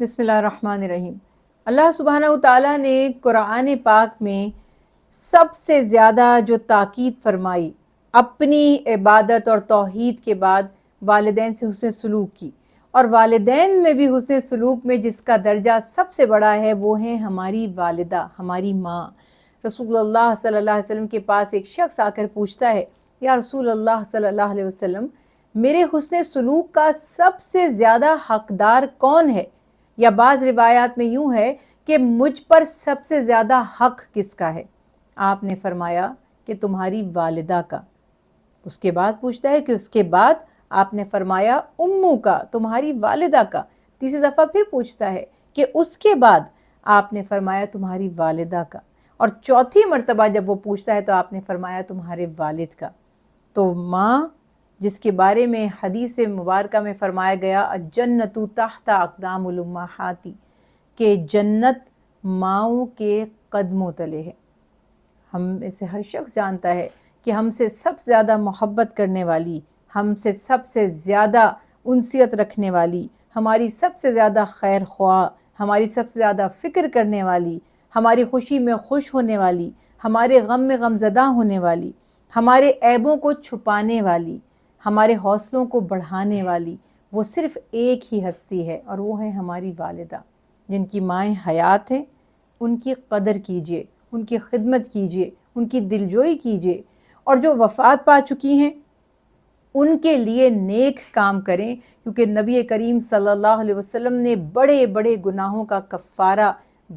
بسم اللہ الرحمن الرحیم۔ اللہ سبحانہ و تعالیٰ نے قرآن پاک میں سب سے زیادہ جو تاکید فرمائی اپنی عبادت اور توحید کے بعد والدین سے حسن سلوک کی، اور والدین میں بھی حسن سلوک میں جس کا درجہ سب سے بڑا ہے وہ ہے ہماری والدہ، ہماری ماں۔ رسول اللہ صلی اللہ علیہ وسلم کے پاس ایک شخص آ کر پوچھتا ہے، یا رسول اللہ صلی اللہ علیہ وسلم، میرے حسن سلوک کا سب سے زیادہ حقدار کون ہے؟ یا بعض روایات میں یوں ہے کہ مجھ پر سب سے زیادہ حق کس کا ہے؟ آپ نے فرمایا کہ تمہاری والدہ کا۔ اس کے بعد پوچھتا ہے کہ اس کے بعد؟ آپ نے فرمایا امو کا، تمہاری والدہ کا۔ تیسری دفعہ پھر پوچھتا ہے کہ اس کے بعد؟ آپ نے فرمایا تمہاری والدہ کا۔ اور چوتھی مرتبہ جب وہ پوچھتا ہے تو آپ نے فرمایا تمہارے والد کا۔ تو ماں، جس کے بارے میں حدیث مبارکہ میں فرمایا گیا الجنت تحت اقدام الامہات، کہ جنت ماؤں کے قدموں تلے ہے۔ ہم میں سے ہر شخص جانتا ہے کہ ہم سے سب سے زیادہ محبت کرنے والی، ہم سے سب سے زیادہ انسیت رکھنے والی، ہماری سب سے زیادہ خیر خواہ، ہماری سب سے زیادہ فکر کرنے والی، ہماری خوشی میں خوش ہونے والی، ہمارے غم میں غم زدہ ہونے والی، ہمارے عیبوں کو چھپانے والی، ہمارے حوصلوں کو بڑھانے والی، وہ صرف ایک ہی ہستی ہے، اور وہ ہے ہماری والدہ۔ جن کی مائیں حیات ہیں ان کی قدر کیجئے، ان کی خدمت کیجئے، ان کی دلجوئی کیجئے، اور جو وفات پا چکی ہیں ان کے لیے نیک کام کریں، کیونکہ نبی کریم صلی اللہ علیہ وسلم نے بڑے بڑے گناہوں کا کفارہ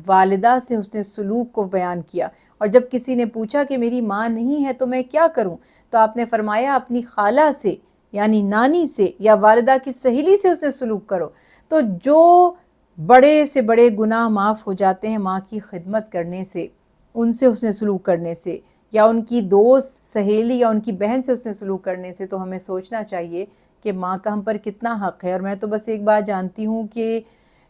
والدہ سے حسن سلوک کو بیان کیا۔ اور جب کسی نے پوچھا کہ میری ماں نہیں ہے تو میں کیا کروں، تو آپ نے فرمایا اپنی خالہ سے یعنی نانی سے یا والدہ کی سہیلی سے حسن سلوک کرو۔ تو جو بڑے سے بڑے گناہ معاف ہو جاتے ہیں ماں کی خدمت کرنے سے، ان سے حسن سلوک کرنے سے، یا ان کی دوست سہیلی یا ان کی بہن سے حسن سلوک کرنے سے۔ تو ہمیں سوچنا چاہیے کہ ماں کا ہم پر کتنا حق ہے۔ اور میں تو بس ایک بات جانتی ہوں کہ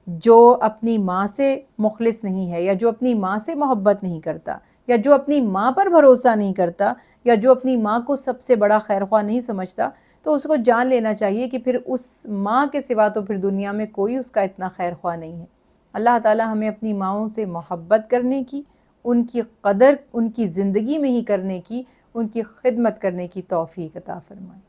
جو اپنی ماں سے مخلص نہیں ہے، یا جو اپنی ماں سے محبت نہیں کرتا، یا جو اپنی ماں پر بھروسہ نہیں کرتا، یا جو اپنی ماں کو سب سے بڑا خیر خواہ نہیں سمجھتا، تو اس کو جان لینا چاہیے کہ پھر اس ماں کے سوا تو پھر دنیا میں کوئی اس کا اتنا خیر خواہ نہیں ہے۔ اللہ تعالی ہمیں اپنی ماؤں سے محبت کرنے کی، ان کی قدر ان کی زندگی میں ہی کرنے کی، ان کی خدمت کرنے کی توفیق عطا فرمائے۔